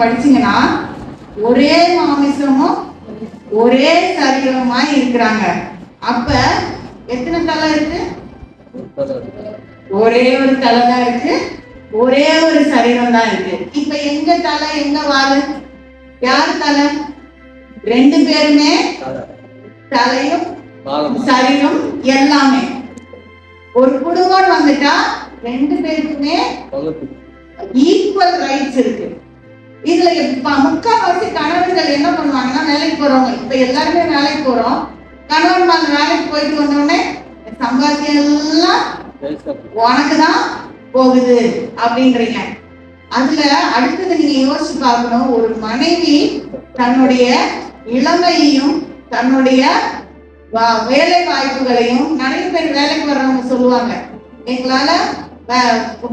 படிச்சீங்கன்னா ஒரே மாமிசமும் ஒரே சரீரமாய் இருக்கிறாங்க. அப்ப எத்தனை தலை இருக்கு? ஒரே ஒரு தலை தான் இருக்கு, ஒரே ஒரு சரீரம் தான் இருக்கு. இப்ப எங்க தலை எங்க வாழு? யார் தலை? ரெண்டு பேருமே தலையும் சரீரம் எல்லாமே. ஒரு குடும்பம் வந்துட்டா ரெண்டு பேருக்குமே ஈக்குவல் ரைட்ஸ் இருக்கு. இதுல முக்கால்வாசி கணவர்கள் என்ன பண்ணுவாங்கன்னா, வேலைக்கு போறவங்க, இப்ப எல்லாருமே வேலைக்கு போறோம், கணவன் வேலைக்கு போயிட்டு வந்தோடனே சம்பாத்தியம் எல்லாம் உனக்குதான் போகுது அப்படின்றீங்க. அதுல அடுத்தது நீங்க யோசிச்சு பார்க்கணும், ஒரு மனைவி தன்னுடைய இளமையையும் தன்னுடைய வேலை வாய்ப்புகளையும், நிறைய பேர் வேலைக்கு வர்றவங்க சொல்லுவாங்க, எங்களால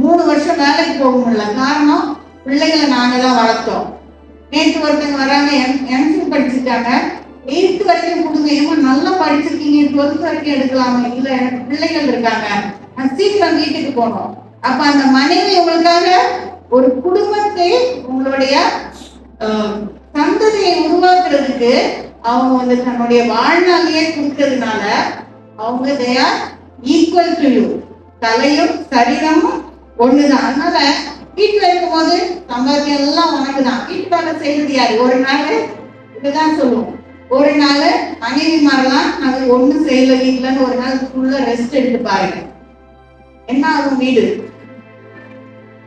3 வருஷம் வேலைக்கு போக முடியல, காரணம் பிள்ளைகளை நாங்க தான் வளர்த்தோம். நேற்று ஒருத்தங்க வராங்க, எம்சி படிச்சுட்டாங்க, 8th வரைக்கும் கொடுங்க, ஏமா நல்லா படிச்சிருக்கீங்க, 12th வரைக்கும் எடுக்கலாமா? இல்ல எனக்கு பிள்ளைகள் இருக்காங்க, நான் சீக்கிரம் வீட்டுக்கு போகணும். அப்ப அந்த மனைவி உங்களுக்காக ஒரு குடும்பத்தை, உங்களுடைய சந்ததியை உருவாக்குறதுக்கு அவங்க வந்து தன்னுடைய வாழ்நாளையே கொடுக்கறதுனால அவங்க they are equal to you. தலையும் சரீரமும் ஒண்ணுதான். அதனால வீட்டுல இருக்கும் போது சம்பாத்தியம் எல்லாம் உனக்கு தான். வீட்டு வேலை செய்யறது யாரு? ஒரு நாள் இதுதான் சொல்லுவோம், ஒரு நாள் மனைவி மாறலாம், நாங்க ஒண்ணும் செய்யல வீட்டுலன்னு ஒரு நாள் ஃபுல்லா ரெஸ்ட் எடுத்து பாருங்க, என்ன ஆகும் வீடு?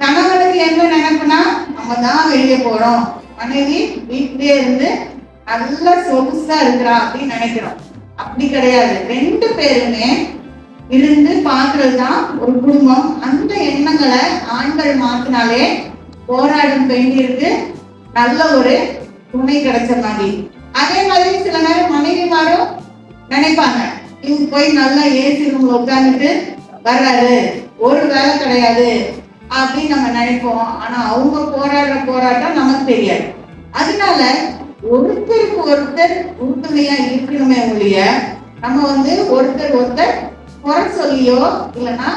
கணவனுக்கு என்ன நினைப்புனா, நம்ம தான் வெளியே போறோம், மனைவி வீட்டிலே இருந்து நல்லா சொகுசா இருக்கிறா அப்படின்னு நினைக்கிறோம். அப்படி கிடையாது. ரெண்டு பேருமே இருந்து பாக்குறதுதான் ஒரு குடும்பம். அந்த எண்ணங்களை ஆண்கள் மாத்தினாலே போராடும் பெண்ணிற்கு நல்ல ஒரு துணை கிடைச்ச மாதிரி. அதே மாதிரி சில நேரம் மனைவிமாரும் நினைப்பாங்க, இவங்க போய் நல்லா ஏசி ரூம்ல உட்காந்துட்டு வர்றாரு, ஒரு வேலை கிடையாது அப்படின்னு நம்ம நினைப்போம். ஆனா அவங்க போராடுற போராட்டம் நமக்கு தெரியாது. அதனால ஒருத்தருக்கு ஒருத்தர் உறுதுணையா இருக்கணுமே ஒழிய நம்ம வந்து ஒருத்தர் ஒருத்தர் குறை சொல்லியோ இல்லைன்னா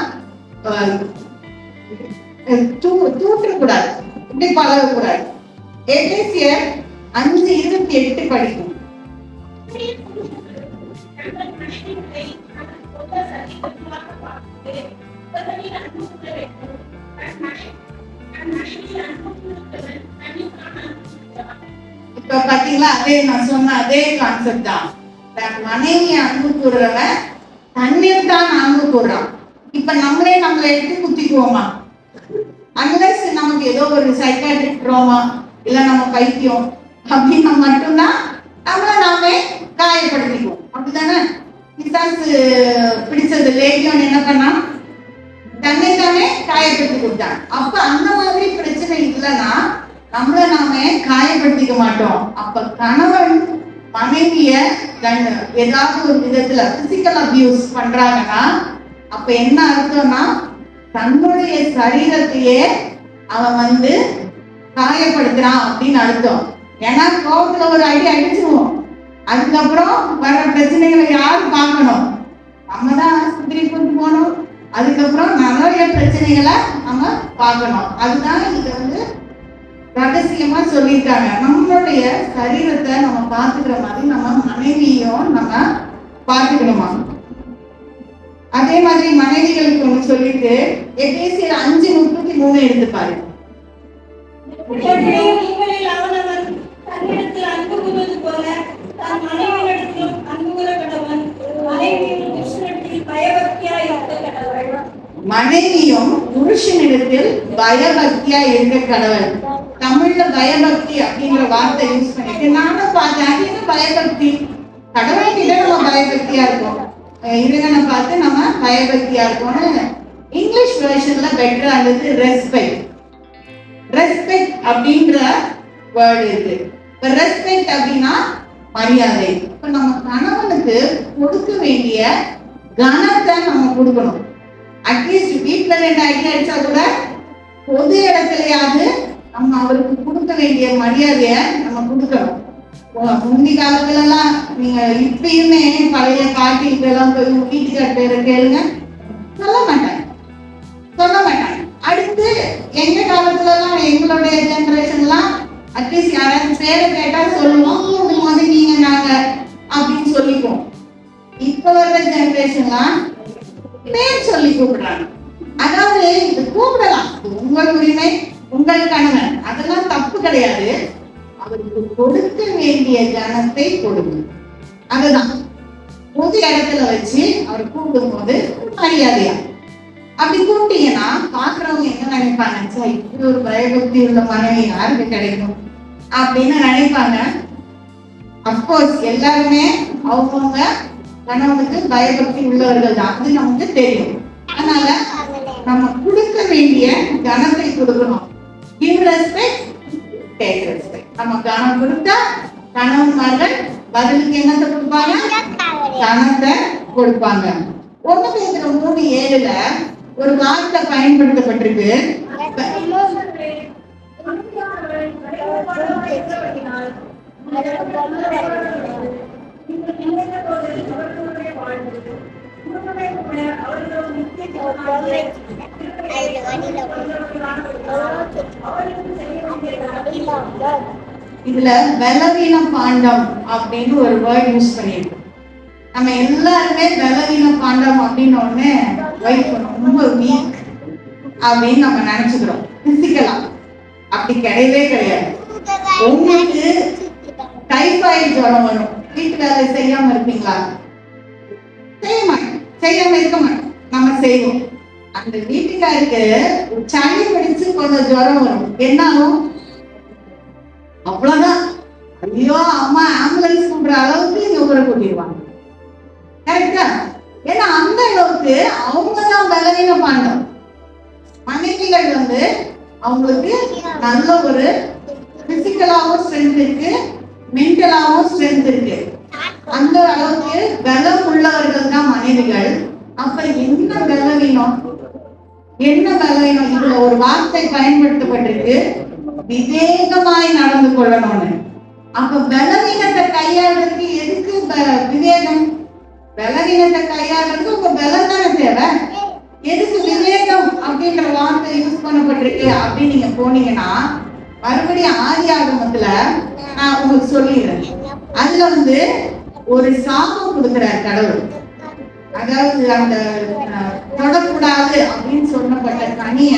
தூற்றக்கூடாது, இப்படி பழகக்கூடாது. எபேசியர் 5:28 படிக்கும். இப்ப பாத்தீங்களா, அதே நான் சொன்ன அதே கான்செப்ட் தான். மனைவியை அன்பு கூறுறவன் தண்ணீர் தான் அன்பு கூறுறான். இப்ப நம்மளே நம்மளை எடுத்து குத்திக்குவோமா? அன்லஸ் நமக்கு ஏதோ ஒரு சைக்காட்ரிக் ட்ராமா இல்ல நம்ம பைத்தியம் அப்படின்னா மட்டும்தான் நம்மளை நாமே காயப்படுத்திக்குவோம். அப்படித்தானே? பிசாசு பிடிச்சது லேகியோன் என்ன பண்ணா, தன்னை தானே காயப்படுத்தி கொடுத்தான். அப்ப அந்த மாதிரி பிரச்சனை இல்லைன்னா நம்மள நாமே காயப்படுத்திக்க மாட்டோம். அப்ப கணவன் மனைவிய ஏதாவது ஒரு விதத்துல பிசிக்கல் அபியூஸ் பண்றாங்கன்னா அப்ப என்ன அர்த்தம்னா, தன்னுடைய சரீரத்தையே அவன் வந்து காயப்படுத்துறான் அப்படின்னு அர்த்தம். ஏன்னா கோபத்துல ஒரு அடி அடிச்சிருவோம், அதுக்கப்புறம் வர பிரச்சனைகளை யாரும் பார்க்கணும்? நம்ம தான் ஆஸ்பத்திரி கொண்டு போகணும், அதுக்கப்புறம் நிறைய பிரச்சனைகளை நம்ம பார்க்கணும். அதுதான் இது வந்து ரகசியமா சொல்லிட்டாங்க. நம்மளுடைய சரீரத்தை நம்ம பார்த்துக்கிற மாதிரி நம்ம மனைவியும் நம்ம பார்த்துக்கணுமா? அதே மாதிரி மனைவிகளுக்கு ஒண்ணு சொல்லிட்டு எபேசியர் 5:33 எடுத்து பாருங்க. மனைவியும் புருஷனிடத்தில் பயபக்தியா இருக்க கடவுள். தமிழ்ல பயபக்தி அப்படிங்கிற வார்த்தை யூஸ் பண்ணிட்டு நானும் பார்த்தேன், அது என்ன பயபக்தி? கடவுள் கிட்ட நம்ம பயபக்தியா இருக்கோம், இறைவனை பார்த்து நம்ம பயபக்தியா இருக்கோம்னு இங்கிலீஷ் வெர்ஷன்ல பெட்டரா இருந்தது ரெஸ்பெக்ட். ரெஸ்பெக்ட் அப்படின்ற வேர்டு இருக்கு. ரெஸ்பெக்ட் அப்படின்னா மரியாதை. இப்ப நம்ம கணவனுக்கு கொடுக்க வேண்டிய கனத்தை நம்ம கொடுக்கணும். அட்லீஸ்ட் வீட்டுல 2 அடி அடிச்சா கூட பொது இடத்துலயாவது நம்ம அவருக்கு கொடுக்க வேண்டிய மரியாதைய நம்ம கொடுக்கணும். முந்தி காலத்துல எல்லாம் நீங்க இப்பயுமே பழைய பாட்டி இதெல்லாம் போய் வீட்டுக்கார பேரை கேளுங்க, சொல்ல மாட்டாங்க. அடுத்து எங்க காலத்துல எல்லாம் எங்களுடைய ஜெனரேஷன் எல்லாம் அட்லீஸ்ட் யாராவது பேரை கேட்டா சொல்லுவோம், கூப்பிடும்போது நீங்க நாங்க அப்படின்னு சொல்லிப்போம். இப்ப வர்ற ஜெனரேஷன்லாம் பேர் சொல்லி கூப்பிடுறாங்க. அதாவது இது கூப்பிடலாம், உங்கள் உரிமை, உங்கள் கணவன், அதெல்லாம் தப்பு கிடையாது. அவருக்கு கொடுக்க வேண்டிய கனத்தை கொடுங்க. அதுதான் பொது இடத்துல வச்சு அவர் கூப்பிடும் போது மரியாதையா அப்படி கூப்பிட்டீங்கன்னா பாக்குறவங்க என்ன நினைப்பாங்க, இப்படி ஒரு பயபக்தி உள்ள மனைவி யாருக்கு கிடைக்கும் அப்படின்னு நினைப்பாங்க. அப்கோர்ஸ் எல்லாருமே அவங்கவுங்க கணவனுக்கு பயபக்தி உள்ளவர்கள் தான், அது நமக்கு தெரியும். அதனால நம்ம கொடுக்க வேண்டிய கனத்தை கொடுக்கணும். Give respect, take respect. நம்ம கனம் கொடுத்தா கணவன்மார்கள் பதிலுக்கு என்னத்தை கொடுப்பாங்க? கனத்தை கொடுப்பாங்க. 1 பேதுரு 3:7 ஒரு வார்த்தை பயன்படுத்தப்பட்டிருக்கு. இதுல பலவீன பாண்டம் அப்படின்னு ஒரு வேர்ட் யூஸ் பண்ணிருக்கு. நம்ம எல்லாருமே பலவீன பாண்டம் அப்படின்னு ஒண்ணு ரொம்ப வீக் அப்படின்னு நம்ம நினைச்சுக்கிறோம். பிசிக்கலா அப்படி கிடையவே கிடையாது. உங்களுக்கு டைபாய்டு ஜுரம் வரும், வீட்டு வேலை செய்யாம இருப்பீங்களா? செய்யாம இருக்க மாட்டோம், நம்ம செய்வோம். அந்த வீட்டுக்காருக்கு சளி பிடிச்சு கொஞ்சம் ஜுரம் வரும், என்ன ஆகும்? அவ்வளவுதான், ஐயோ அம்மா ஆம்புலன்ஸ் கூப்பிடுற அளவுக்கு இங்க ஊரை கூட்டிடுவாங்க. கரெக்டா? ஏன்னா அந்த அளவுக்கு அவங்கதான் பலவீன பாண்டம். மனைவிகள் அவங்களுக்கு நல்ல ஒரு பிசிக்கலாவும் ஸ்ட்ரென்த் இருக்கு, மென்டலாவும் ஸ்ட்ரென்த் இருக்கு. அந்த அளவுக்கு பலம் உள்ளவர்கள் தான் மனைவிகள். அப்ப என்ன பலவீனம்? என்ன பலவீனம்? இதுல ஒரு வார்த்தை பயன்படுத்தப்பட்டிருக்கு, விவேகமாய் நடந்து கொள்ளணும்னு. அப்ப பலவீனத்தை கையாளுறதுக்கு எதுக்கு விவேகம்? பலவீனத்தை கையாளுறதுக்கு உங்க பலம் தானே தேவை. எதுக்கு விவேகம் அப்படின்ற வார்த்தை யூஸ் பண்ணப்பட்டிருக்கு அப்படின்னு நீங்க போனீங்கன்னா, மறுபடியும் ஆதியாகமத்துல நான் உங்களுக்கு சொல்லிடுறேன். அதுல ஒரு சாபம் கொடுக்கிறார் கடவுள். அதாவது அந்த தொடக்கூடாது அப்படின்னு சொல்லப்பட்ட கனிய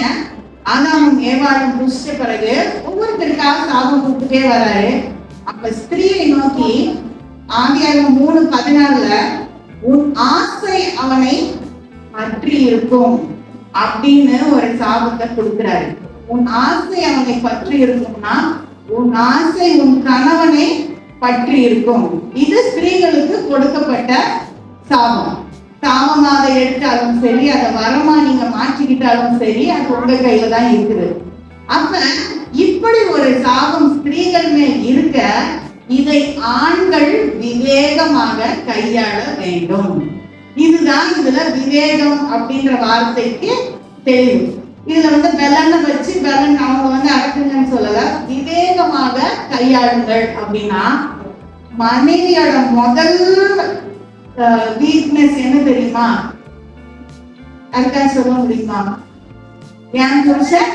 ஆதாமும் ஏவாளும் புடிச்ச பிறகு ஒவ்வொருத்தருக்காக சாபம் கொடுத்துட்டே வராரு. அப்ப ஸ்திரீயை நோக்கி ஆதியாகமம் 3:16 உன் ஆசை அவனை பற்றி இருக்கும் அப்படின்னு ஒரு சாபத்தை கொடுக்கிறாரு. உன் ஆசை அவனை பற்றி இருக்கும்னா, உன் ஆசை உன் கணவனை பற்றி இருக்கும். இது ஸ்திரீகளுக்கு கொடுக்கப்பட்ட சாபம். சாபமா அதை எடுத்தாலும் சரி, அதை வரமா நீங்க மாற்றிக்கிட்டாலும் சரி, அது உங்க கையில தான் இருக்குது. அப்ப இப்படி ஒரு சாபம் ஸ்திரீகள் மேல் இருக்க, இதை ஆண்கள் விவேகமாக கையாள வேண்டும். இதுதான் இதுல விவேகம் அப்படின்ற வார்த்தைக்கு தெளிவு. இதுல பெலனை வச்சு பெலன் அவங்க அடக்குங்கன்னு சொல்லல, விவேகமாக கையாளுங்கள் அப்படின்னா, மனைவியோட முதல் வீக்னஸ் என்ன தெரியுமா? அதுக்கா சொல்ல முடியுமா? என் புருஷன்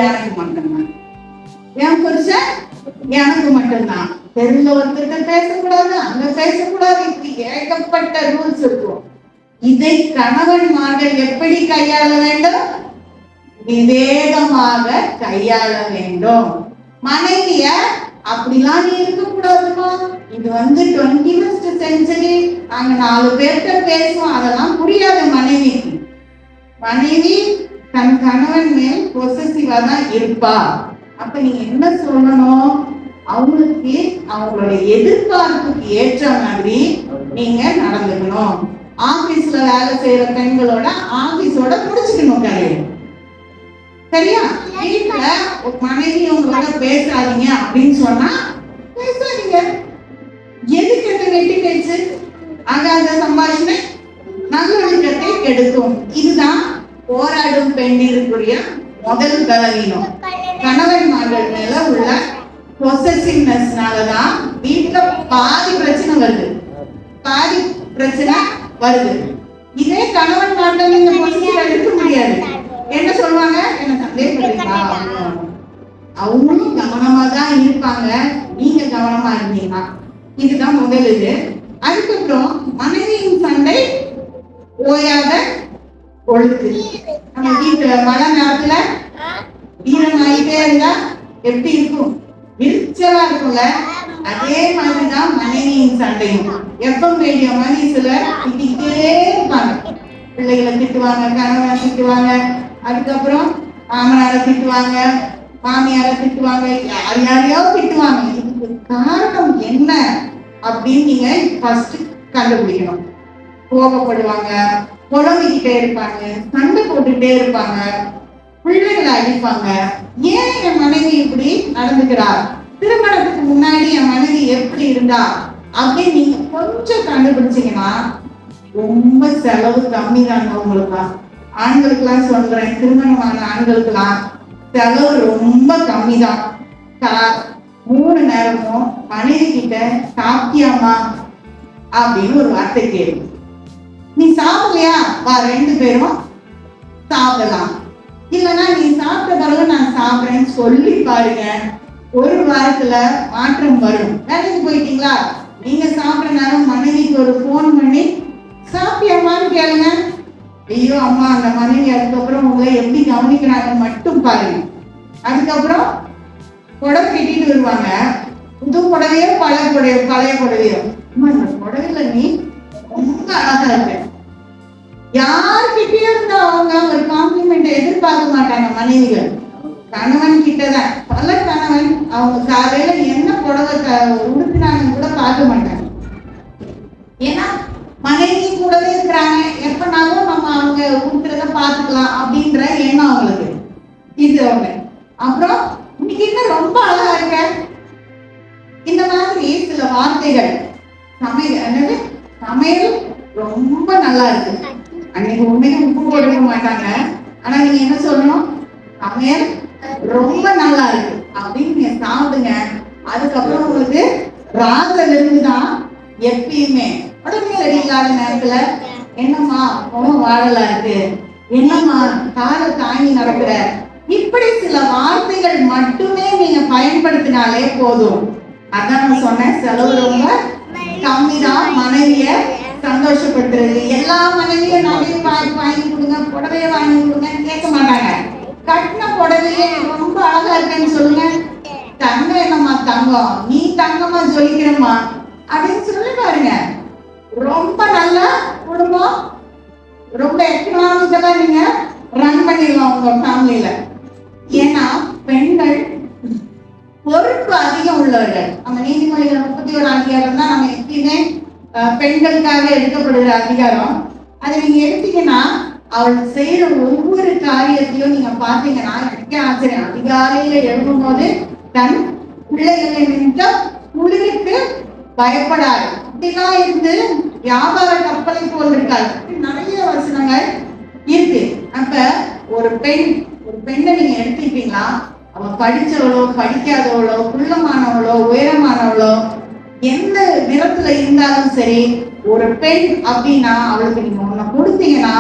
எனக்கு மட்டும்தான், என் புருஷன் எனக்கு மட்டும்தான். தெரிஞ்ச ஒருத்தர்கிட்ட பேசக்கூடாது, அங்க பேசக்கூடாது, இப்படி ஏகப்பட்ட ரூல்ஸ் இருக்கும். இதை கணவன்மார்கள் எப்படி கையாள வேண்டும்? விவேகமாக கையாள வேண்டும். மனைவிய அப்படிலாம் நீ இருக்கக்கூடாதுமா, இது 21st century, நாங்க 4 பேர்கிட்ட பேசுவோம், அதெல்லாம் புரியாது மனைவிக்கு. மனைவி தன் கணவன் மேல் பொசசிவா தான் இருப்பா. அப்ப நீங்க என்ன சொல்லணும்? அவங்களுக்கு அவங்களுடைய எதிர்பார்ப்புக்கு ஏற்ற மாதிரி நீங்க நடந்துக்கணும். ஆபீஸ்ல வேலை செய்யற பெண்களோட ஆபீஸோட முடிச்சுக்கணும் கரையை. சரியா? வீட்டுல மனைவி உங்களோட பேசாதீங்க அப்படின்னு சொன்னா பேசாதீங்க. எதுக்கு அந்த வெட்டி பேச்சு? ஆகாத சம்பாஷணை நல்லொழுக்கத்தை கெடுக்கும். இதுதான் போராடும் பெண்ணிற்குரிய முதல் பலவீனம். கணவன்மார்கள் மேல உள்ள பொசசிவ்னஸ்னாலதான் வீட்டுல பாதி பிரச்சனை வருது, பாதி பிரச்சனை வருது. இதே கணவன்மார்கள் இந்த பொசிஷன் எடுக்க முடியாது. என்ன சொல்லுவாங்க? என்ன சந்தேகப்படுறீங்களா? அவங்களும் கவனமா தான் இருப்பாங்க, நீங்க கவனமா இருந்தீங்கன்னா. இதுதான் முதல் இது. அதுக்கப்புறம் மனைவியின் சண்டை ஓயாத ஒழுக்கு. நம்ம வீட்டுல மழை நேரத்துல ஈரம் ஆகிட்டே இருந்தா எப்படி இருக்கும்? விரிச்சலா இருக்கும்ல. அதே மாதிரிதான் மனைவியின் சண்டையும். எஃப்எம் ரேடியோ மாதிரி சிலர் திட்டிக்கிட்டே இருப்பாங்க. பிள்ளைகளை திட்டுவாங்க, கணவனை திட்டுவாங்க, அதுக்கப்புறம் மாமனாரை திட்டுவாங்க, மாமியாரை திட்டுவாங்க, யார் யாரையோ திட்டுவாங்க. இதுக்கு காரணம் என்ன அப்படின்னு நீங்க ஃபர்ஸ்ட் கண்டுபிடிக்கணும். கோபப்படுவாங்க, புலம்பிக்கிட்டே இருப்பாங்க, சண்டை போட்டுக்கிட்டே இருப்பாங்க, பிள்ளைகளை அடிப்பாங்க. ஏன் என் மனைவி இப்படி நடந்துக்கிறார், திருமணத்துக்கு முன்னாடி என் மனைவி எப்படி இருந்தா அப்படின்னு நீங்க கொஞ்சம் கண்டுபிடிச்சீங்கன்னா ரொம்ப செலவு கம்மி தாங்க உங்களுக்கா. ஆண்களுக்கெல்லாம் சொல்றேன், திருமணமான ஆண்களுக்கெல்லாம் செலவு ரொம்ப கம்மி தான். 3 நேரமும் மனைவி கிட்ட சாப்பிட்டியாமா அப்படின்னு ஒரு வார்த்தை கேளு. நீ சாப்பிடலையா, வா 2 பேரும் சாப்பிடலாம். இல்லைன்னா நீ சாப்பிட்ட பிறகு நான் சாப்பிட்றேன்னு சொல்லி பாருங்க. ஒரு வாரத்துல மாற்றம் வரும். வேலைக்கு போயிட்டீங்களா, நீங்க சாப்பிட்ற நேரம் மனைவிக்கு ஒரு போன் பண்ணி சாப்பிட்டியாமான்னு கேளுங்க. ஐயோ அம்மா, அந்த மனைவி அதுக்கப்புறம் உங்களை எப்படி கவனிக்கிறாங்க மட்டும் பாருங்க. அதுக்கப்புறம் புடவை கட்டிட்டு வருவாங்க. புது புடவையோ பழைய புடவையோ, அம்மா இந்த புடவையில நீ ரொம்ப அழகா இருக்க. யார்கிட்டயும் இருந்தா அவங்க ஒரு காம்ப்ளிமெண்ட் எதிர்பார்க்க மாட்டாங்க மனைவிகள். கணவன் கிட்டதான். பல கணவன் அவங்க காலையில என்ன புடவை உடுத்தினாங்கன்னு கூட பார்க்க மாட்டாங்க. ஏன்னா மனைவி கூடவே இருக்கிறாங்க, எப்பனாலும் நம்ம அவங்க உடுத்துறத பார்த்துக்கலாம் அப்படின்ற எண்ணம் அவங்களுக்கு. இது அவங்க. அப்புறம் இன்னைக்கு என்ன ரொம்ப அழகா இருக்க, இந்த மாதிரி சில வார்த்தைகள். சமையல் ரொம்ப நல்லா இருக்கு. அன்னைக்கு உண்மைக்கு உப்பு போட்டுக்க மாட்டாங்க, ஆனா நீங்க என்ன சொல்லணும், சமையல் ரொம்ப நல்லா இருக்கு அப்படின்னு நீங்க சாப்பிடுங்க. அதுக்கப்புறம் உங்களுக்கு ராஜ விருந்துதான் எப்பயுமே. உடனே சரியில்லாத நேரத்துல என்னம்மா முகம் வாடலா இருக்கு, என்னம்மா காலை தாங்கி நடக்கிற, இப்படி சில வார்த்தைகள் மட்டுமே நீங்க பயன்படுத்தினாலே போதும். அதான் நான் சொன்னேன், செலவு ரொம்ப கம்மிதான். மனைவிய சந்தோஷப்படுத்துறது. எல்லா மனைவியும் நகையை வாங்கி கொடுங்க, புடவைய வாங்கி கொடுங்கன்னு கேட்க மாட்டாங்க. கட்டின புடவையே ரொம்ப அழகா இருக்குன்னு சொல்லுங்க. தங்கம் என்னம்மா தங்கம், நீ தங்கமா சொல்லிக்கிறம்மா அப்படின்னு சொல்லி பாருங்க. ரொம்ப நல்ல குடும்பம், ரொம்ப எக்கனாமிக்கலா நீங்க ரன் பண்ணிடலாம் உங்க ஃபேமிலியில. ஏன்னா பெண்கள் பொறுப்பு அதிகம் உள்ளவர்கள். நம்ம நீதிமொழிகள் 31 அதிகாரம் தான் நம்ம எப்பயுமே பெண்களுக்காக எடுக்கப்படுகிற அதிகாரம். அதை நீங்க எடுத்தீங்கன்னா அவள் செய்யற ஒவ்வொரு காரியத்தையும் நீங்க பாத்தீங்கன்னா எனக்கே ஆச்சரியம். அதிகாலையில எழுதும் போது தன் பிள்ளைகளை நின்ற குளிருக்கு பயப்படாது அப்படிலாம் இருந்து வியாபார கப்பலை போல் இருக்காது. நிறைய வசனங்கள் இருக்கு. அப்ப ஒரு பெண்ணை நீங்க எடுத்துக்கிட்டீங்களா, அவ படிச்சவளோ படிக்காதவளோ குள்ளமானவளோ உயரமானவளோ எந்த நிறத்துல இருந்தாலும் சரி, ஒரு பெண் அப்படின்னா அவளுக்கு நீங்க ஒண்ணு கொடுத்தீங்கன்னா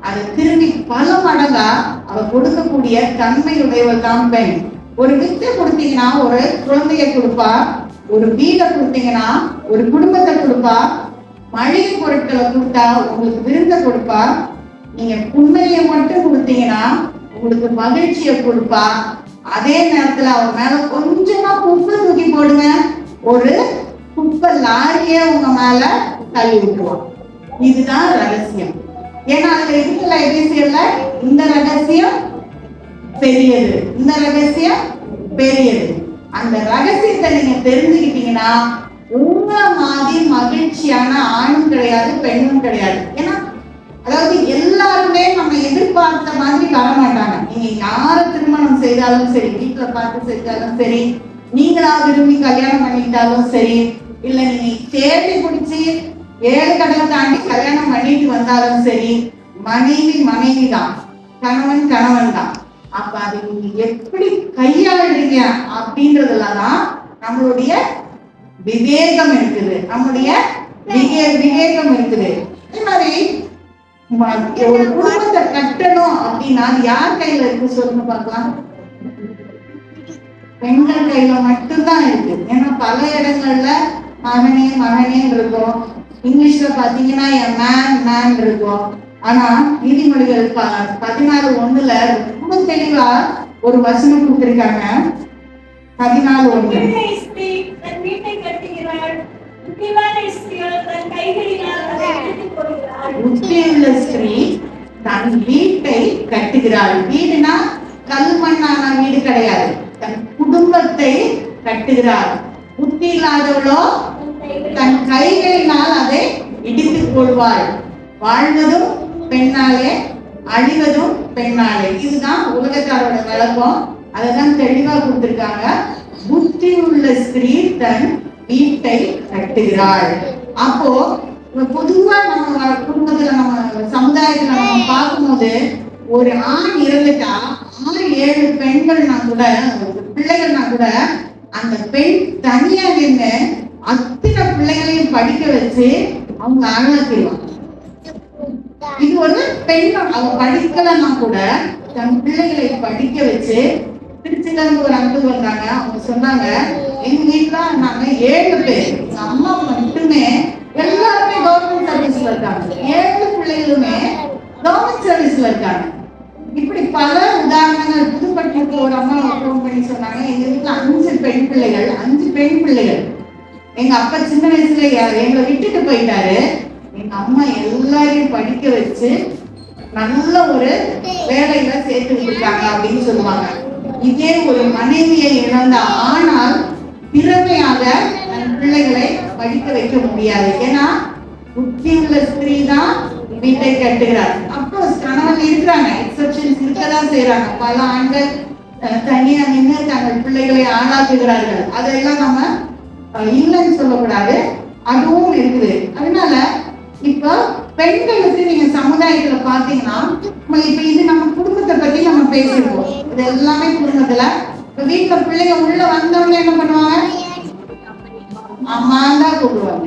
அதை திரும்பி பல மடங்கா அவ கொடுக்கக்கூடிய தன்மையுடையவள் தான் பெண். ஒரு வித்தை கொடுத்தீங்கன்னா ஒரு குழந்தைய கொடுப்பா, ஒரு வீடை கொடுத்தீங்கன்னா ஒரு குடும்பத்தை கொடுப்பா, மளிகை பொருட்களை கொடுத்தா உங்களுக்கு விருந்தை கொடுப்பா, நீங்க புண்மையை மட்டும் கொடுத்தீங்கன்னா உங்களுக்கு மகிழ்ச்சியை கொடுப்பா. அதே நேரத்துல அவ மேல கொஞ்சமா குப்பை தூக்கி போடுங்க, ஒரு குப்பை லாரியே உங்க மேல தள்ளி விட்டுருவான். இதுதான் ரகசியம். ஏன்னா அதுல இருக்குல்ல எபேசியர்ல, இந்த ரகசியம் பெரியது, இந்த ரகசியம் பெரியது. அந்த ரகசியத்தை நீங்க தெரிஞ்சுக்கிட்டீங்கன்னா உங்க மாதிரி மகிழ்ச்சியான ஆணும் கிடையாது பெண்ணும் கிடையாது. ஏன்னா அதாவது எல்லாருமே நம்ம எதிர்பார்த்த மாதிரி வர மாட்டாங்க. நீங்க யார திருமணம் செய்தாலும் சரி, வீட்டுல பார்த்து செஞ்சாலும் சரி, நீங்களா விரும்பி கல்யாணம் பண்ணிட்டாலும் சரி, இல்ல நீங்க தேடி பிடிச்சி 7 கடலை தாண்டி கல்யாணம் பண்ணிட்டு வந்தாலும் சரி, மனைவி தான், கணவன் தான். அப்ப அதை நீங்க எப்படி கையாளுறீங்க அப்படின்றதுலதான் நம்மளுடைய விவேகம் இருக்குது, நம்முடைய விவேகம் இருக்குது. அதே மாதிரி ஒரு குடும்பத்தை கட்டணும் அப்படின்னா யார் கையில இருக்கு சொல்லுங்க பார்க்கலாம். பெண்கள் கையில மட்டும்தான் இருக்கு. ஏன்னா பல இடங்கள்ல மகனே மகனேன்னு இருக்கும். இங்கிலீஷ்ல பாத்தீங்கன்னா மேன் இருக்கும். ஆனா நீதிமொழிகள் 16:1 ரொம்ப தெளிவா ஒரு வசனம் கொடுத்திருக்காங்க. 14:1. புத்தியுள்ள ஸ்திரீ தன் வீட்டை கட்டுகிறாள். வீடுனா கல்மண்ணான வீடு கிடையாது, தன் குடும்பத்தை கட்டுகிறாள். புத்தி இல்லாதவளோ தன் கைகளினால் அதை இடித்துக் கொள்வாள். வாழ்வதும் பெண்ணாலே, அழிவதும் பெண்ணாலே. இதுதான் உலகத்தாரோட விளக்கம். அதெல்லாம் தெளிவா கொடுத்திருக்காங்க. புத்தி உள்ள ஸ்திரீ தன் வீட்டை கட்டுகிறாள். அப்போ பொதுவா நம்ம குடும்பத்துல, நம்ம சமுதாயத்துல நம்ம பார்க்கும்போது ஒரு ஆண் இறந்துட்டா 6-7 பெண்கள்னா கூட, பிள்ளைகள்னா கூட, அந்த பெண் தனியா நின்று அத்தனை பிள்ளைகளையும் படிக்க வச்சு அவங்க ஆளாக்கிடுவாங்க. இது ஒரு பெண், அவங்க படிக்கலன்னா கூட தன் பிள்ளைகளை படிக்க வச்சு. திருச்சில இருந்து ஒரு அங்கிள் வந்தாங்க. அவங்க சொன்னாங்க, எங்க வீட்டுல நாங்க 7 பேர், அம்மா மட்டுமே எல்லாருமே கவர்மெண்ட் சர்வீஸ்ல இருக்காங்க. 7 பிள்ளைகளுமே கவர்மெண்ட் சர்வீஸ்ல இருக்காங்க. இப்படி பல உதாரணங்கள். புதுப்பட்டிக்கு ஒரு அம்மா ஃபோன் பண்ணி சொன்னாங்க, எங்க வீட்டுல 5 பெண் பிள்ளைகள், 5 பெண் பிள்ளைகள். எங்க அப்பா சின்ன வயசுல எங்களை விட்டுட்டு போயிட்டாரு. எங்க அம்மா எல்லாரையும் படிக்க வச்சு நல்ல ஒரு வேலையில சேர்த்து விட்டுருக்காங்க அப்படின்னு சொல்லுவாங்க. இதே ஒரு மனைவியை இழந்த ஆனால் திறமையாக தன் பிள்ளைகளை படிக்க வைக்க முடியாது. ஏன்னா புத்தி உள்ள ஸ்திரீ தான் வீட்டை கட்டுகிறார். அப்போ கணவன் இருக்கிறாங்க, எக்ஸப்ஷன்ஸ் இருக்கதான் செய்யறாங்க. பல ஆண்கள் தனியா நின்று தங்கள் பிள்ளைகளை ஆளாக்குகிறார்கள். அதெல்லாம் நம்ம இல்லைன்னு சொல்லக்கூடாது, அதுவும் இருக்குது. அதனால இப்ப பெண்களுக்கு நீங்க சமுதாயத்துல பாத்தீங்கன்னா, இப்ப இது நம்ம குடும்பத்தை பத்தி நம்ம பேசிருக்கோம். இது எல்லாமே குடும்பத்துல. இப்ப வீட்டுல பிள்ளைங்க உள்ள வந்தவங்க என்ன பண்ணுவாங்க? அம்மா தான் கூப்பிடுவாங்க.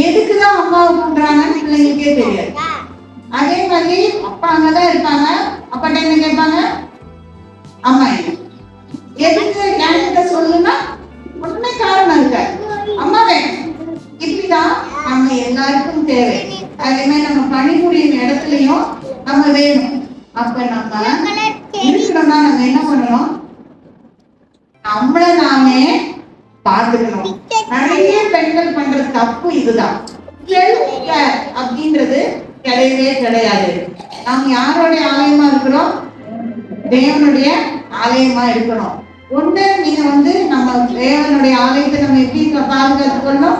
எதுக்குதான் அம்மாவை கூப்பிடுறாங்கன்னு பிள்ளைங்களுக்கே தெரியாது. அதே மாதிரி அப்பா அங்கதான் இருப்பாங்க. அப்பாட்ட என்ன கேட்பாங்க? அம்மா எதுக்கு என்கிட்ட சொல்லுன்னா ஒண்ணுமே காரணம் இருக்க, அம்மா வேணும். இப்படிதான் நம்ம எல்லாருக்கும் தேவை. அதே மாதிரி நம்ம பணிபுரியும் இடத்துலயும் நம்ம வேணும். அப்ப நம்ம இருக்கணும்னா நம்ம என்ன பண்ணணும்? நம்மள நாமே பார்த்துக்கணும். நிறைய பெண்கள் பண்ற தப்பு இதுதான். செல்ஃப் கேர் அப்படின்றது கிடையவே கிடையாது. நாம் யாருடைய ஆலயமா இருக்கிறோம்? தேவனுடைய ஆலயமா இருக்கணும். ஒண்ணு நீங்க நம்ம தேவனுடைய ஆலயத்தை நம்ம எப்படி பாதுகாத்துக் கொள்ளணும்?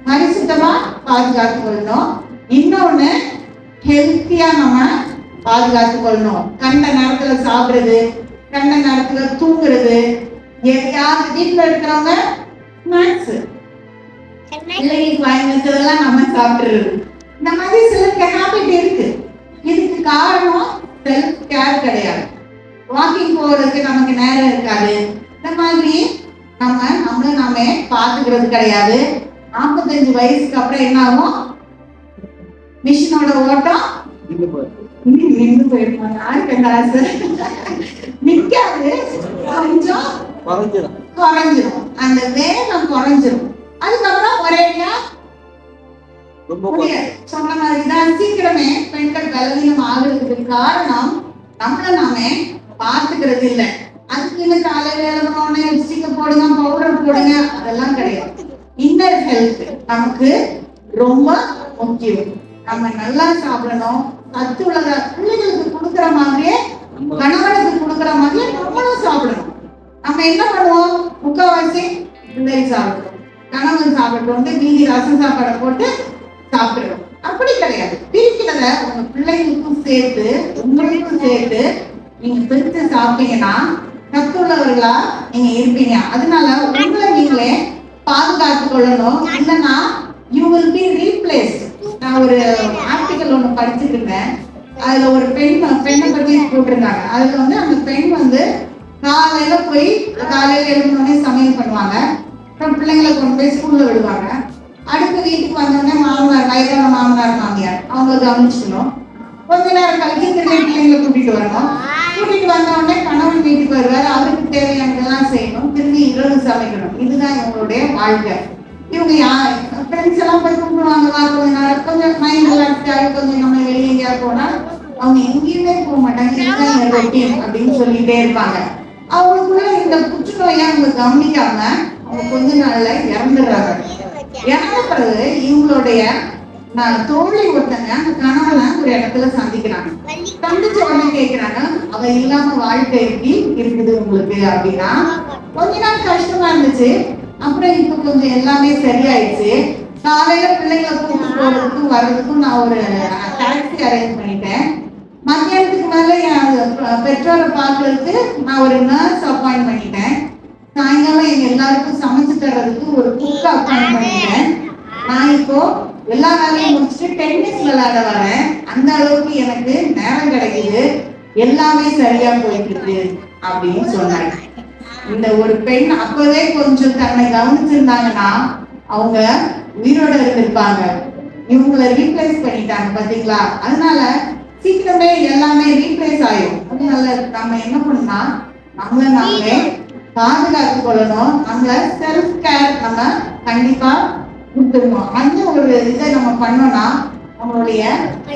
பரிசுத்தமா பாதுகாத்துக் கொள்ளணும். இன்னொன்னு ஹெல்த்தியா நம்ம பாதுகாத்துக் கொள்ளணும். கண்ட நேரத்துல சாப்பிடுறது, கண்ட நேரத்துல தூங்குறது. யாரு வீட்டுல இருக்கிறவங்க ஸ்நாக்ஸ் பிள்ளைங்களுக்கு வாங்கி வச்சதெல்லாம் நம்ம சாப்பிடுறது. இந்த மாதிரி சிலருக்கு ஹேபிட் இருக்கு. இதுக்கு காரணம் செல்ஃப் கேர் கிடையாது. வாக்கிங் போறதுக்கு நமக்கு நேரம் இருக்காது. இந்த மாதிரி நம்மள நாமே பாத்துக்கிறது கிடையாது. 45 வயசுக்கு அப்புறம் என்ன ஆகும்? மிஷினோட ஓட்டம் நின்று போயிருப்பாங்க. யாருக்கு என்ன ஆசை? நிக்காது, கொஞ்சம் குறைஞ்சிரும். அந்த வேகம் குறைஞ்சிரும். அதுக்கப்புறம் ஒரேடியா சொன்ன மாதிரிதான் சீக்கிரமே பெண்கள் பலவீனம் ஆகுறதுக்கு காரணம் நம்மள நாமே பார்த்துக்கிறது இல்லை. அதுக்கு இன்னும் காலையில எழுதணும்னு லிப்ஸ்டிக் போடுங்க, பவுடர் போடுங்க, அதெல்லாம் கிடையாது. இன்னர் ஹெல்த் நமக்கு ரொம்ப முக்கியம். நம்ம நல்லா சாப்பிடணும். சத்து உள்ளத பிள்ளைகளுக்கு கொடுக்குற மாதிரியே, கணவனுக்கு கொடுக்குற மாதிரியே நம்மளும் சாப்பிடணும். நம்ம என்ன பண்ணுவோம்? முக்கால்வாசி பிள்ளை சாப்பிடுறோம், கணவன் சாப்பிட்டு மீதி ரசம் சாப்பாடை போட்டு சாப்பிடுறோம். அப்படி கிடையாது. பிரிக்கிறத உங்க பிள்ளைகளுக்கும் சேர்த்து உங்களுக்கும் சேர்த்து நீங்க பிரித்து சாப்பிட்டீங்கன்னா சத்துள்ளவர்களா நீங்க இருப்பீங்க. அதனால உங்களை நீங்களே பாதுகாத்துக் கொள்ளணும். இல்லைன்னா யூ வில் பி ரீப்ளேஸ்ட். நான் ஒரு ஆர்டிக்கல் ஒண்ணு படிச்சுட்டு இருந்தேன். அதுல ஒரு பெண்ணை பத்தி போட்டிருந்தாங்க. அதுல அந்த பெண் காலையில போய் காலையில எழுந்தோடனே சமையல் பண்ணுவாங்க. அப்புறம் பிள்ளைங்களை கொண்டு போய் ஸ்கூல்ல விடுவாங்க. அடுத்த வீட்டுக்கு வந்தோடனே மாமனார், வயதான மாமனார் மாமியார் அவங்களை கவனிச்சுக்கணும். கொஞ்ச நேரம் கழிச்சு திரும்பி பிள்ளைங்களை கூட்டிட்டு வரணும். கூட்டிட்டு வந்த உடனே கணவன் வீட்டுக்கு வருவாரு, அவருக்கு தேவையானதெல்லாம் செய்யணும், திரும்பி இரவு சமைக்கணும். இதுதான் இவங்களுடைய வாழ்க்கை. இவங்க யார் ஃப்ரெண்ட்ஸ் எல்லாம் போய் கூப்பிடுவாங்க, வா கொஞ்ச நேரம் கொஞ்சம் மைண்ட் ரிலாக்ஸ் ஆகி கொஞ்சம் நம்ம வெளியே எங்கேயாவது போனா அவங்க எங்கேயுமே போக மாட்டாங்க. இதுதான் என் ரொட்டீன் அப்படின்னு சொல்லிட்டே இருப்பாங்க. அவங்களுக்குள்ள இந்த புற்றுநோயை அவங்க கவனிக்காம அவங்க கொஞ்ச நாள்ல இறந்துடுறாங்க. இறந்த பிறகு இவங்களுடைய தோழி ஒருத்தங்க அந்த கணவனை ஒரு இடத்துல சந்திக்கிறாங்க. சந்திச்ச உடனே கேட்கிறாங்க, அவ இல்லாம வாழ்க்கை எப்படி இருக்குது உங்களுக்கு அப்படின்னா. கொஞ்ச நாள் கஷ்டமா இருந்துச்சு, அப்புறம் இப்ப கொஞ்சம் எல்லாமே சரியாயிடுச்சு. காலையில பிள்ளைங்களை கூப்பிட்டு போறதுக்கும் வர்றதுக்கும் நான் ஒரு டாக்ஸி அரேஞ்ச் பண்ணிட்டேன். மத்தியானத்துக்கு மேல என் பெற்றோரை பார்க்கறதுக்கு நான் ஒரு நர்ஸ் அப்பாயிண்ட் பண்ணிட்டேன். சாயங்காலம் எங்க எல்லாருக்கும் சமைச்சு தர்றதுக்கு ஒரு குக் அப்பாயிண்ட் பண்ணிட்டேன். நான் இப்போ எல்லா வேலையும் முடிச்சுட்டு டென்னிஸ் விளையாட வரேன். அந்த அளவுக்கு எனக்கு நேரம் கிடைக்குது, எல்லாமே சரியா போயிட்டு இருக்கு அப்படின்னு சொன்னாங்க. இந்த ஒரு பெண் அப்பவே கொஞ்சம் தன்னை கவனிச்சிருந்தாங்கன்னா அவங்க உயிரோட இருந்திருப்பாங்க. இவங்களை ரீப்ளேஸ் பண்ணிட்டாங்க பாத்தீங்களா. அதனால சீக்கிரமே எல்லாமே ரீப்ளேஸ் ஆயிடும். அதனால நம்ம என்ன பண்ணா நம்மள நாமளே பாதுகாத்து கொள்ளணும். நம்மள செல்ஃப் கேர் நம்ம கண்டிப்பா கொடுத்துடணும். அந்த ஒரு இதை நம்ம பண்ணோம்னா நம்மளுடைய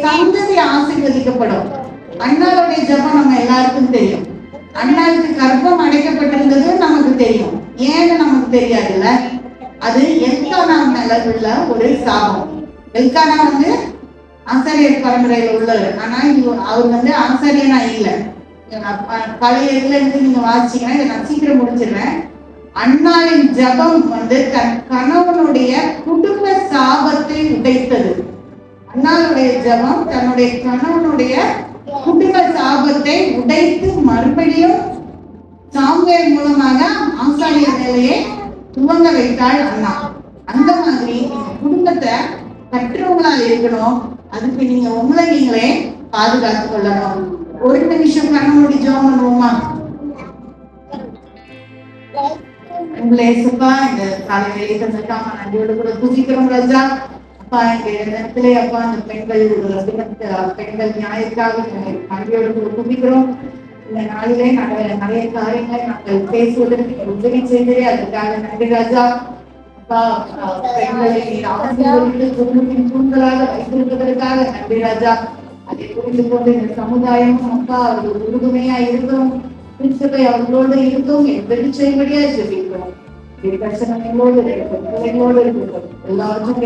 சந்ததி ஆசீர்வதிக்கப்படும். அண்ணாளுடைய ஜபம் நம்ம எல்லாருக்கும் தெரியும். அண்ணாவுக்கு கர்ப்பம் அடைக்கப்பட்டிருந்தது நமக்கு தெரியும், ஏன்னு நமக்கு தெரியாதுல்ல. அது எல்கானா மேல உள்ள ஒரு சாபம். எல்கானா ஆசாரியர் பரம்பரையில உள்ளவர். ஆனா அவர் ஆசாரியனா இல்ல. பழைய இதுல இருந்து நீங்க வாசிச்சீங்கன்னா இதை நான் சீக்கிரம் முடிச்சிடுறேன். அண்ணாவின் ஜபம் தன் கணவனுடைய குடும்ப சாபத்தை உடைத்தது. அண்ணாவுடைய ஜபம் தன்னுடைய கணவனுடைய குடும்ப சாபத்தை உடைத்து மறுபடியும் சாமுவேல் மூலமாக ஆசாரியர் வேலையை துவங்க வைத்தாள் அண்ணா. அந்த மாதிரி குடும்பத்தை கற்றவங்களா இருக்கணும். அதுக்கு நீங்க உங்களை நீங்களே பாதுகாத்து கொள்ளணும். ஒரு நிமிஷம் கண்ண ஜெபம் பண்ணுவோமா? உங்களை ஏசப்பா இந்த காலை வேலை தந்திருக்காம நன்றியோடு கூட துதிக்கிறோம் ராஜா. அப்பா இந்த நேரத்திலே அப்பா அந்த பெண்கள் நியாயத்துக்காக நன்றியோடு கூட துதிக்கிறோம். இந்த நாளிலே நிறைய காரியங்களை நாங்கள் பேசுவதற்கு உதவி செய்தே அதுக்காக நன்றி ராஜா. அப்பா பெண்களை ஆசீர்வதித்து குடும்பத்தின் தூண்களாக வைத்திருப்பதற்காக நன்றி ராஜா. அதை புரிந்து கொண்டு இந்த சமுதாயமும் அப்பா அவர்கள் உறுதுணையா இருக்கும், கிறிஸ்துவை அவர்களோடு இருக்கும் என்பது செய்வடியா ஜெபிக்கிறோம். பிரச்சனைகளோடு இருக்கும் எல்லாருக்கும்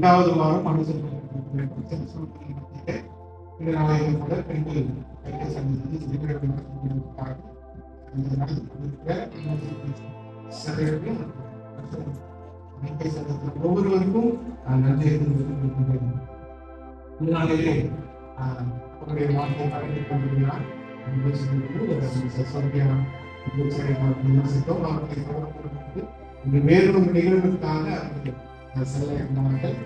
2வது வாரம் அனுசரிக்க இந்த நாளையில் கூட பெண்கள் கையை சந்தித்து ஒவ்வொருவருக்கும் நன்றி இதனாலேயே அவருடைய வார்த்தை பழகிக் கொண்டிருக்கிறார். வேறொரு நிகழ்வுக்காக செல்ல இருந்தார்கள்.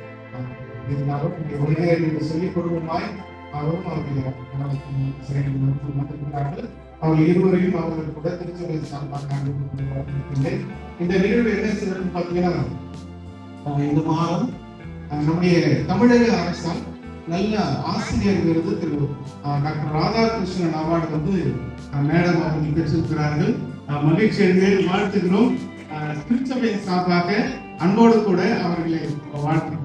இருந்தாலும் சொல்லிக் கொடுக்குமாய் அவரும் அவர்கள் அவர்கள் இருவரையும் அவர்கள் கூட திருச்சபை சார்பாக இந்த நிகழ்வு என்ன செய்யறது பார்த்தீங்கன்னா, இந்த மாதம் நம்முடைய தமிழக அரசால் நல்ல ஆசிரியர் விருது திரு டாக்டர் ராதாகிருஷ்ணன் அவார்டு வந்து மேடம் அவர்கள் பெற்றிருக்கிறார்கள். மகிழ்ச்சி அடைந்து வாழ்த்துகிறோம். திருச்சபையின் சார்பாக அன்போடு கூட அவர்களை வாழ்த்துகிறோம்.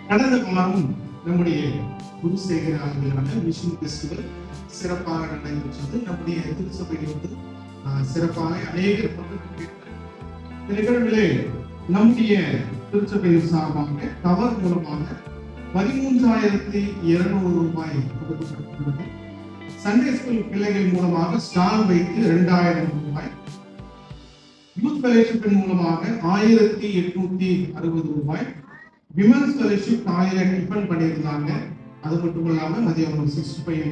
கடந்த காலம் நம்முடைய குருசேகர ஆண்டுகளான மிஷன் பெஸ்டிவல் சிறப்பாக நடைபெற்றது. நம்முடைய திருச்சபையில் வந்து சிறப்பாக அநேகர் இந்த நிகழ்விலே நம்முடைய திருச்சபையின் சார்பாக கவர் மூலமாக 13,200 ரூபாய் கொடுக்கப்பட்டுள்ளது. சண்டே ஸ்கூல் பிள்ளைகள் மூலமாக ஸ்டால் வைத்து 2,000 ரூபாய், யூத் ஃபெலோஷிப்பின் மூலமாக 1,860 ரூபாய், விமன்ஸ் ஃபெலோஷிப் 1000 டிஃபன் பண்ணியிருந்தாங்க. அது மட்டும் இல்லாம மதியம் 65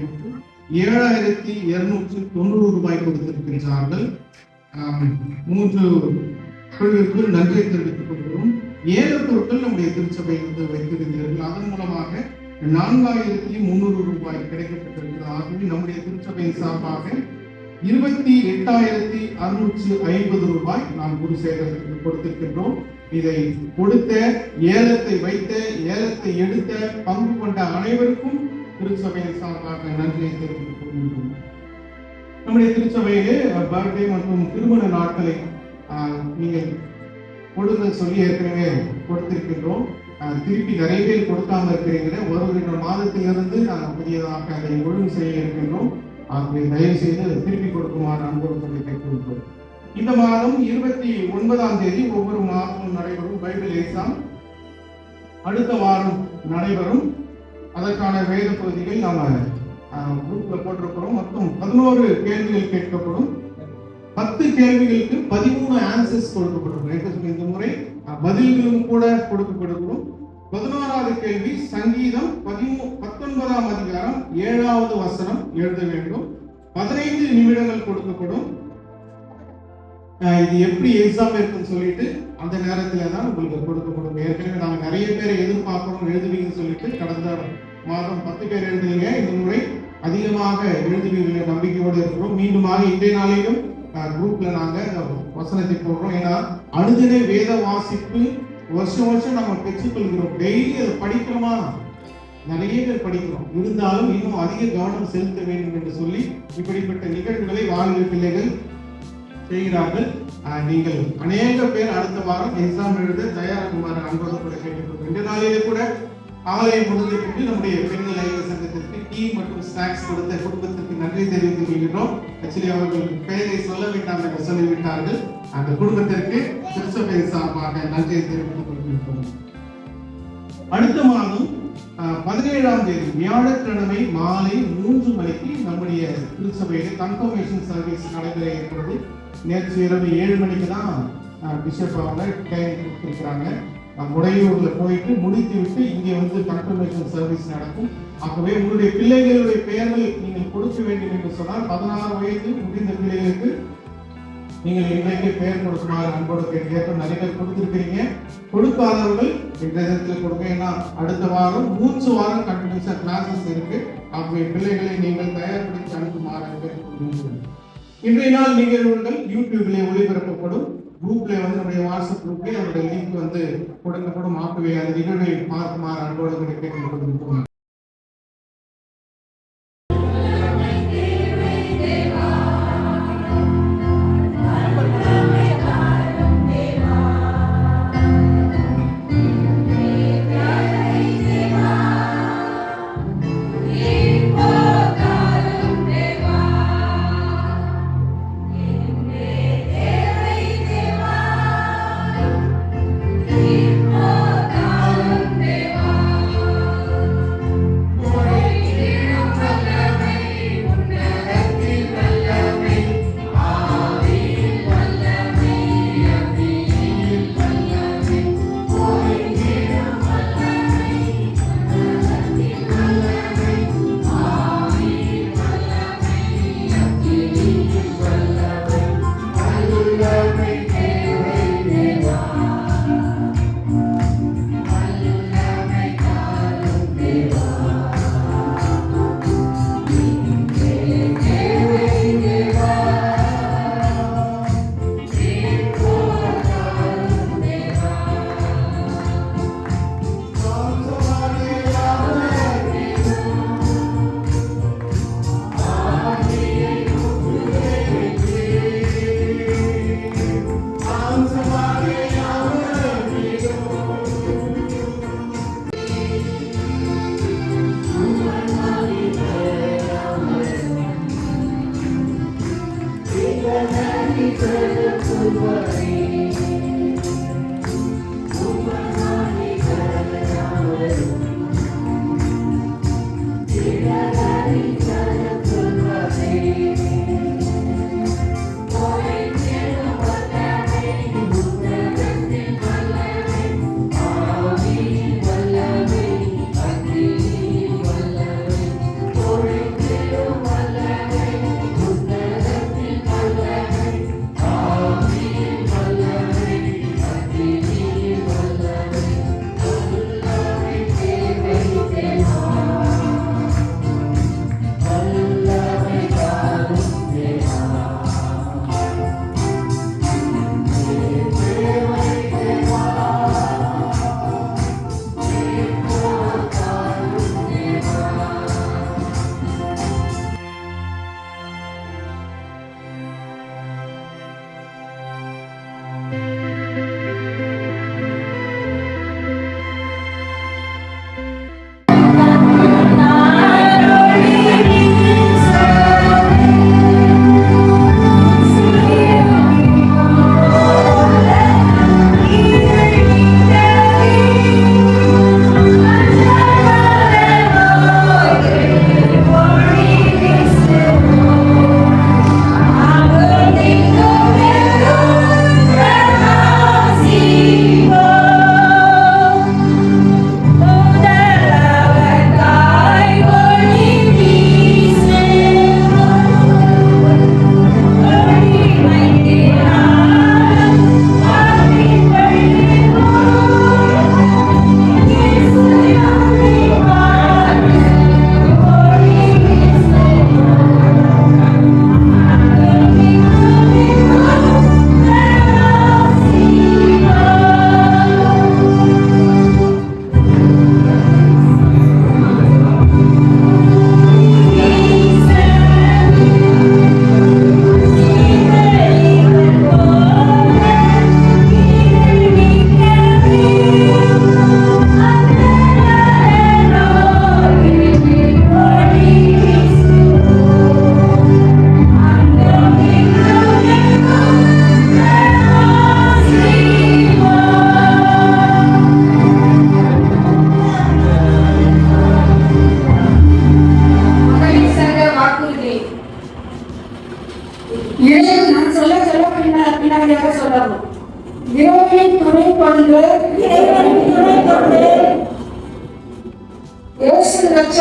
7,290 ரூபாய் கொடுத்திருக்கின்றார்கள். 3 குழுவிற்கு நன்றி தெரிவித்துக் கொள்கிறோம். 7 பொருட்கள் நம்முடைய திருச்சபை வந்து வைத்திருந்தீர்கள். அதன் மூலமாக 4,300 ரூபாய் கிடைக்கப்பட்டிருக்கிறது. ஆகவே நம்முடைய திருச்சபையின் சார்பாக 28,650 ரூபாய் நாம் குருசேகரத்துக்கு கொடுத்திருக்கின்றோம். இதை கொடுத்த, ஏலத்தை வைத்த, ஏலத்தை எடுத்த, பங்கு கொண்ட அனைவருக்கும் திருச்சபையின் சார்பாக நன்றியை தெரிவித்துக் கொள்கின்றோம். நம்முடைய திருச்சபையிலே பர்த்டே மற்றும் திருமண நாட்களை நீங்கள் கொடுக்க சொல்லி ஏற்கனவே கொடுத்திருக்கின்றோம். திருப்பி நிறைய பேர் கொடுக்காம இருக்கிறீங்க. ஒரு மாதத்திலிருந்து நாங்கள் புதியதாக அதை ஒழுங்கு செய்ய இருக்கின்றோம். ஆகவே தயவு செய்து திருப்பி கொடுக்குமாறு அன்போடு கேட்கின்றோம். இந்த மாதம் 29ஆம் தேதி ஒவ்வொரு மாதமும் நடைபெறும் பைபிள் எக்ஸாம் அடுத்த வாரம் நடைபெறும். அதற்கான வேத பகுதிகள் நாம குரூப்ல போட்டிருக்கிறோம். மொத்தம் 11 கேள்விகள் கேட்கப்படும். 10 கேள்விகளுக்கு 13 ஆன்சர்ஸ் கொடுக்கப்படும். இந்த முறை பதில்களும் கூட கொடுக்கப்படும். 11வது கேள்வி சங்கீதம் 19ஆம் அதிகாரம் 7வது வசனம் எழுத வேண்டும். 15 நிமிடங்கள் கொடுக்கப்படும். இது எப்படி எக்ஸாம் இருக்குன்னு சொல்லிட்டு அந்த நேரத்துல தான் உங்களுக்கு கொடுக்கப்படும். ஏற்கனவே நாங்க நிறைய பேரை எதிர்பார்க்கிறோம் எழுதுவீங்கன்னு சொல்லிட்டு கடந்த மாதம் 10 பேர் எழுதுவீங்க. இந்த முறை அதிகமாக எழுதுவீங்க நம்பிக்கையோடு இருக்கிறோம். மீண்டுமாக இன்றைய நாளிலும் குரூப்ல நாங்க வசனத்தை போடுறோம். ஏன்னா அனுதின வேத வாசிப்பு வருஷம் வருஷம் நம்ம பெற்றுக்கொள்கிறோம். டெய்லி அதை படிக்கிறோமா? நிறைய பேர் படிக்கிறோம். இருந்தாலும் இன்னும் அதிக கவனம் செலுத்த வேண்டும் என்று சொல்லி இப்படிப்பட்ட நிகழ்வுகளை வாழ்வு பிள்ளைகள் செய்கிறார்கள். நீங்கள் அநேக பேர் அடுத்த வாரம் எக்ஸாம் எழுத தயாராகுமாறு அன்போடு கூட கேட்டுக்கொள்கிறோம். இந்த நாளிலே கூட ஆலயம் முடிந்துவிட்டு நம்முடைய பெண்கள் ஐக்கிய சங்கத்திற்கு டீ மற்றும் ஸ்நாக்ஸ் கொடுத்த குடும்பத்திற்கு நன்றி தெரிவித்துக் கொள்கிறோம். ஆக்சுவலி அவர்கள் பெயரை சொல்ல வேண்டாம் என்று சொல்லிவிட்டார்கள். அந்த குடும்பத்திற்கு திருச்சபை சார்பாக நன்றியை தெரிவித்துக் கொள்கின்றோம். அடுத்த மாதம் 17ஆம் தேதி வியாழக்கிழமை மாலை 3 மணிக்கு நம்முடைய திருச்சபையில் கன்ஃபர்மேஷன் சர்வீஸ் நடைபெற இருக்கிறது. நேற்று இரவு 7 மணிக்கு தான் பிஷப் அவங்க டைம் கொடுத்திருக்கிறாங்க. முடையூர்ல போயிட்டு முடித்து விட்டு இங்கே வந்து கன்ஃபர்மேஷன் சர்வீஸ் நடக்கும். ஆகவே உங்களுடைய பிள்ளைகளுடைய பெயர்கள் நீங்கள் கொடுக்க வேண்டும் என்று சொன்னால் 16 வயது முடிந்த பிள்ளைகளுக்கு நீங்கள் இன்றைக்கு பெயர் கொடுக்குமாறு அன்போடு கேட்க நிறைய பேர் கொடுத்திருக்கிறீங்க. கொடுக்காதவர்கள் இந்த இடத்துல கொடுங்க. ஏன்னா அடுத்த வாரம் 3 வாரம் கண்டினியூஸா கிளாஸஸ் இருக்கு. ஆகவே பிள்ளைகளை நீங்கள் தயார்படுத்தி அனுப்புமாறு கேட்டுக்கொள்கிறோம். இன்றைய நாள் நிகழ்வுகள் யூடியூப்ல ஒளிபரப்பப்படும். குரூப்ல வந்து நம்முடைய வாட்ஸ்அப் குரூப்ல அவருடைய லிங்க் வந்து கொடுக்கப்படும். ஆகவே அந்த நிகழ்வை பார்க்குமாறு அன்போடு கேட்டுக்கொள்கிறோம்.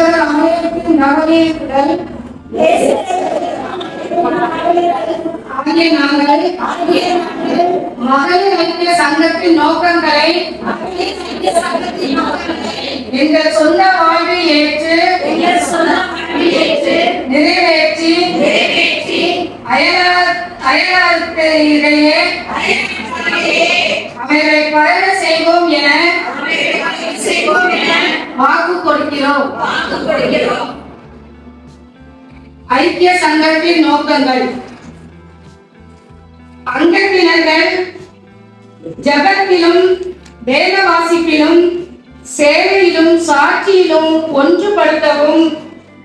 ஆலயத்தின் நவநீதங்கள் ஆகிய நாங்கள் மகளிர் ஐக்கிய சங்கத்தின் நோக்கங்களை எங்கள் சொந்த வாழ்வில் ஏற்று நிறைவேற்றி அயலாருக்கு இடையே அவர்களை பரவ செய்வோம் என வாக்கு கொடுக்கிறோம். ஐக்கிய சங்கத்தின் நோக்கங்கள்: அங்கத்தினர்கள் ஜபத்திலும் வேத வாசிப்பிலும் சேவையிலும் சாட்சியிலும் ஒன்றுபடுத்தவும்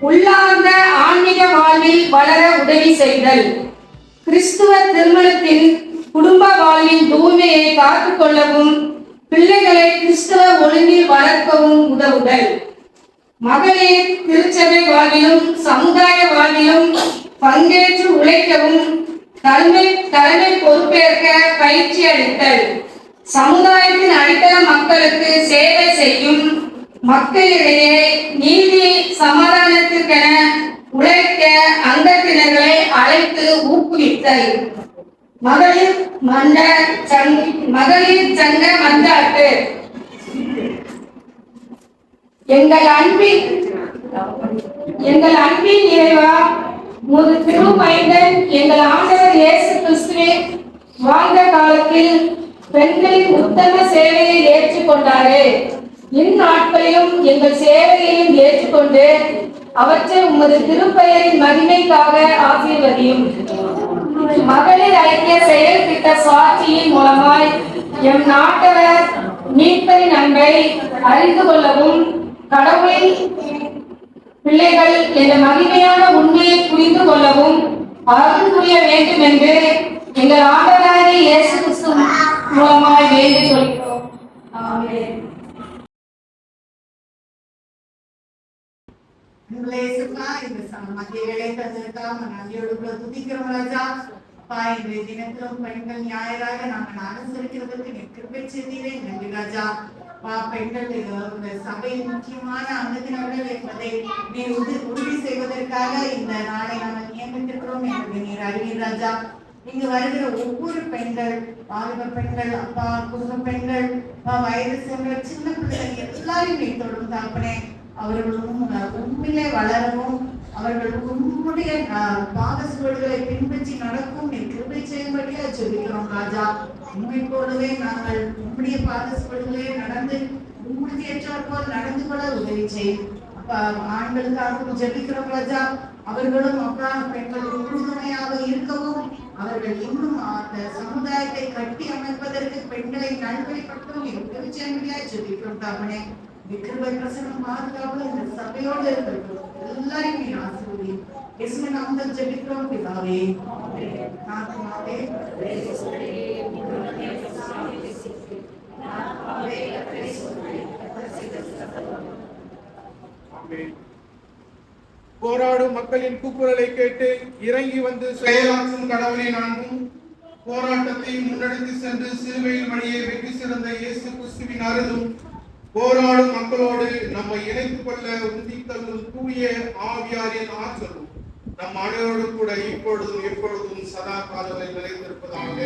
உள்ளார்ந்த ஆன்மீக வாழ்வில் வளர உதவி செய்தல், கிறிஸ்துவ திருமணத்தின் குடும்ப வாழ்வின் தூய்மையை காத்துக் கொள்ளவும் பிள்ளைகளை கிறிஸ்துவ ஒழுங்கில் வளர்க்கவும் உதவுதல், மகளிர் திருச்சபை வாழ்விலும் சமுதாய வாழ்விலும் பங்கேற்று உழைக்கவும் தலைமை பொறுப்பேற்க பயிற்சி அளித்தல், சமுதாயத்தின் அடித்தள மக்களுக்கு சேவை செய்யும் மக்களிடையே நீதி சமாதானத்திற்கென உழைக்க அங்கத்தினர்களை அழைத்து ஊக்குவித்தல், மகளிர் சங்க மன்றாட்டு. எங்கள் அன்பின் இறைவா, ஒரு திருமைந்தன் எங்கள் ஆண்டவர் இயேசு கிறிஸ்துவே வாழ்ந்த காலத்தில் பெண்களின் உத்தம சேவையை ஏற்றுக்கொண்டாரே. இந்நாட்களிலும் எங்கள் சேவையையும் ஏற்றுக்கொண்டு அவற்றை உமது திருப்பெயரின் மகிமைக்காக ஆசீர்வதியும். மகளிர் ஐக்கிய செயல் திட்ட சாட்சியின் மூலமாய் எம் நாட்டவர் மீட்பரின் அன்பை அறிந்து கொள்ளவும் கடவுளின் பிள்ளைகள் என்ற மகிமையான உண்மையை புரிந்து கொள்ளவும் அருள் புரிய வேண்டும் என்று எங்கள் ஆண்டவராகிய இயேசு கிறிஸ்து மூலமாய் வேண்டிக் கொள்கிறோம். ஆமென். மத்திய வேலை தந்ததுக்காக நன்றியோடு துதிக்கிறோம் ராஜா. அப்பா, இன்றைய தினத்திலும் பெண்கள் ஞாயிறாக நாங்கள் அனுசரிக்கிறதுக்கு கிருபை செய்தீரே. நன்றி ராஜா. பெண்கள் சபையின் முக்கியமான அங்கத்தினர்கள் என்பதை நீ உறுதி செய்வதற்காக இந்த நாளை நாங்கள் நியமித்திருக்கிறோம் என்று நீர் அறிவீர் ராஜா. இங்கு வருகிற ஒவ்வொரு பெண்கள், வாலிப பெண்கள், அப்பா, குடும்ப பெண்கள், வயது சென்ற சின்ன பிள்ளைகள் எல்லாரையுமே தொடும் தாப்பனே, அவர்களும் உண்மையிலே வளரவும் அவர்கள் உம்முடைய பாத சுவடுகளை பின்பற்றி நடக்கும் நீ கிருபை செய்யும்படியா ஜெபிக்கிறோம் ராஜா. உண்மை போலவே நாங்கள் உம்முடைய பாத சுவடுகளே நடந்து உறுதியற்றோர் போல் நடந்து கொள்ள உதவி செய்யும். அப்பா, ஆண்களுக்காகவும் ஜெபிக்கிறோம் ராஜா. அவர்களும் அப்பா பெண்களுக்கு உறுதுணையாக இருக்கவும் அவர்கள் இன்னும் அந்த சமுதாயத்தை கட்டி அமைப்பதற்கு பெண்களை நல்வழிப்பட்டும் உதவி செய்யும்படியா ஜெபிக்கிறோம் தாமனே. கிருபை பிரசனம் பாதுகாப்பு இந்த சபையோடு இருக்கட்டும். எல்லாரையும் நீ ஆசீர்வதி. இயேசுவின் நாமத்தில் ஜெபிக்கிறோம் பிதாவே. ஆமென். போராடும் மக்களின் கூக்குரலை கேட்டு இறங்கி வந்து செயலாற்றும் கடவுளை நான்கும் போராட்டத்தை முன்னெடுத்து சென்று சிலுவையின் வழியை வெற்றி சிறந்த இயேசு கிறிஸ்துவின் அருளும் போராடும் மக்களோடு நம்மை இணைத்துக் கொள்ள உந்தித்தல்லும் தூய ஆவியாரின் ஆற்றலும் நம் அனைவரோடு கூட இப்பொழுதும் எப்பொழுதும் சதா காலங்களில் நிலைத்திருப்பதாக.